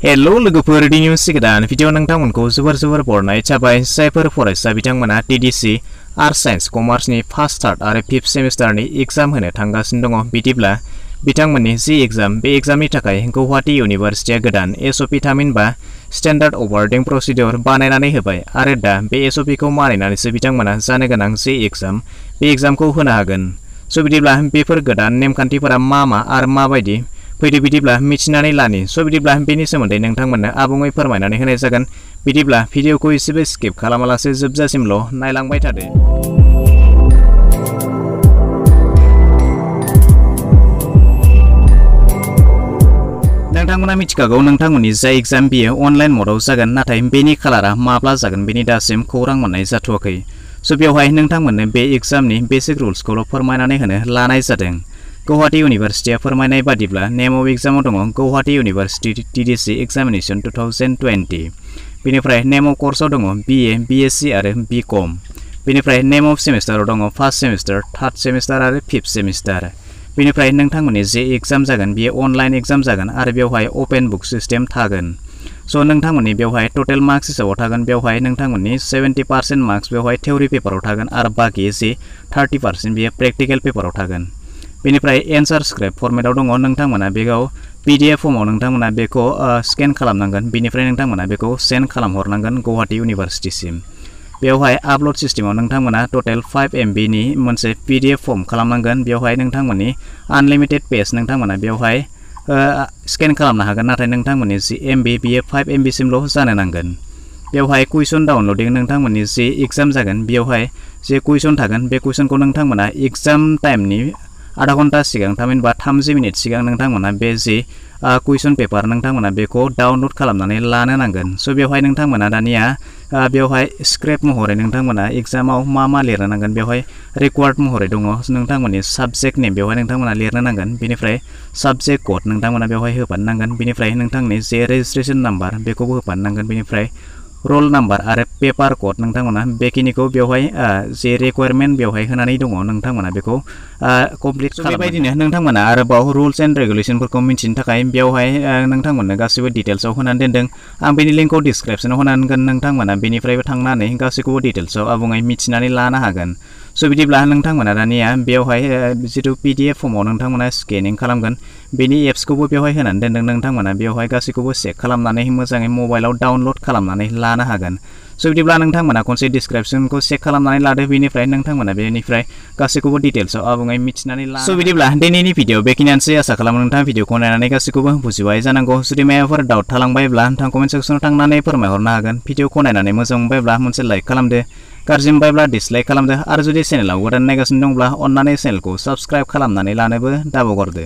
hello लोगोफोर दिनै मोनसे गोदान भिडिअ नोंथांमोनखौ जोबोर बरायनाय जाबाय जायफोर फरायसा बिथांमोना TDC आर्ट्स साइन्स कमार्सनि फार्स्ट थार्ड आरो फिफ्थ सेमिस्टारनि एग्जाम होनो थांगासिनो दङ बिदिब्ला बिथांमोननि जि एग्जाम बे एग्जामनि थाखाय गुवाहाटी इउनिभारसिटिया गोदान SOP थामहिनबा स्टैंडर्ड ऑपरेटिंग प्रोसीजर बानायनानै होबाय आरो दा बे SOP खौ मानिनानैसो बिथांमोना जानो गोनां जि एग्जाम बे एग्जामखौ होनो हागोन सो बिदिब्ला बेफोर गोदान नेमखान्थिफोरा मा आरो माबायदि फैदो बिदिब्ला मिथिनानै लानि सो बिदिब्ला बेनि सोमोन्दै नोंथांमोननो आबुङै फोरमायनानै होनाय जागोन बिदिब्ला भिडिअखौ एसेबो स्किप खालामालासे जोबजासिमल' नायलांबाय थादो नोंथांमोना मिथिखागौ नोंथांमोननि जाय एग्जाम बियो अनलाइन मडआव जागोन नाथाय बेनि खालारा माब्ला जागोन बेनि दासिम खौरां मोननाय जाथ'वाखै सो बेवहाय नोंथांमोननो बे एग्जामनि बेसिक रुल्सखौल' फोरमायनानै होनो लानाय जादों Gauhati University फोरमायनाय बादिब्ला नेम अफ एग्जामाव दङ Gauhati University TDC examination 2020 बेनिफ्राय नेम अफ कर्सआव दङ BA BSc आरो BCom बेनिफ्राय नेम अफ सेमिस्टाराव दङ फर्स्ट सेमिस्टार थार्ड सेमिस्टार आरो फिफ्थ सेमिस्टार बेनिफ्राय नोंथांमोननि जे एग्जाम जागोन बेयो अनलाइन एग्जाम जागोन आरो बेवहाय ओपन बुक सिस्टेम थागोन सो नोंथांमोननि बेवहाय टोटल मार्क्स हिसाबाव थागोन बेवहाय नोंथांमोननि 70% मार्क्स बेवहाय थियरि पेपाराव थागोन आरो बाकी जे 30% बेयो प्रेक्टिकल पेपाराव थागोन बेनिफ्राय एन्सार स्क्रिप्ट फर्मेटाव दङ नोंथांमोना बेखौ PDF फर्माव नोंथांमोना बेखौ स्केन खालामनांगोन बेनिफ्राय नोंथांमोना बेखौ सेन्ड खालामहरनांगोन गुवाहाटी इउनिभारसिटिसिम बेवहाय आपल'ड सिस्टेमाव नोंथांमोना टोटल 5 MB नि मोनसे PDF फर्म खालामनांगोन बेवहाय नोंथांमोननि आनलिमिटेड पेज नोंथांमोना बेवहाय स्केन खालामनो हागोन नाथाय नोंथांमोननि जि MB बियो 5 MB सिमल' जानो नांगोन बेवहाय कुइसन डाउनलडिं नोंथांमोननि जि एग्जाम जागोन बेवहाय जे कुइसन थागोन बे कुइसनखौ नोंथांमोना एग्जाम टाइमनि आधा घन्टा सिगां थामहिनबा 30 मिनिट सिगां नोंथांमोना बे जे कुइसन पेपार नोंथांमोना बेखौ डाउनलड खालामनानै लानो नांगोन सो बेवहाय नोंथांमोना दानिया बेवहाय स्क्रिप्ट महरै नोंथांमोना एग्जामाव मा लिरनो नांगोन बेवहाय रिक्वायर्ड महरै दङ नोंथांमोननि साबजेक्ट नेम बेवहाय नोंथांमोना लिरनो नांगोन बेनिफ्राय साबजेक्ट कोड नोंथांमोना बेवहाय होफानो नांगोन बेनिफ्राय नोंथांनि जे रेजिस्ट्रेशन नाम्बार बेखौबो होफानो नांगोन बेनिफ्राय रोल नाम्बार आरो पेपार कोड नोंथांमोना बेखिनिखौ बेवहाय जे रिक्वायरमेन्ट बेवहाय होनानै दङ नोंथांमोना बेखौ कमप्लिट बेबायदिनो नोंथांमोना आरोबाव रुल्स एन्ड रेगुलेशनफोरखौ मिथिनो थाखाय बेवहाय नोंथांमोननो गासैबो डिटेल्सआव होनानै दोनदों आं बेनि लिंकखौ डिसक्रिप्शनाव होनांगोन नोंथांमोना बेनिफ्रायबो थांनानै गासैखौबो डिटेल्सआव आबुङै मिथिनानै लानो हागोन सो बिदिब्ला नोंथांमोना दानिया बेवहाय जितु PDF फर्माव नोंथांमोना स्केनिं खालामगोन बेनि एप्सखौबो बेवहाय होनानै दोनदों नोंथांमोना बेवहाय गासैखौबो चेक खालामनानै मोजाङै मबाइलाव डाउनलड खालामनानै लानो हागोन सो बिदिब्ला नोंथांमोना खनसे डिसक्रिप्शनखौ चेक खालामनानै लादो बेनिफ्राय नोंथांमोना बेनिफ्राय गासैखौबो डिटेल्सआव आबुङै मिथिनानै ला सो बिदिब्ला दिनैनि भिडिअ बेखिनियानोसै आसा खालामो नोंथाङा भिडिअखौ नायनानै गासैखौबो बुजिबाय जानांगौ जुदि माबाफोर डाउट थालांबायब्ला नोंथाङा कमेन्ट सेक्सनाव थांनानै फोरमायहरनो हागोन भिडिअखौ नायनानै मोजां मोनबायब्ला मोनसे लाइक खालामदो गाज्रि मोनबायब्ला डिसलाइक खालामदो आरो जुदि चेनेलाव गोदान नायगासिनो दंब्ला अन्नानै चेनेलखौ साबस्क्राइब खालामनानै लानोबो दाबावगारदो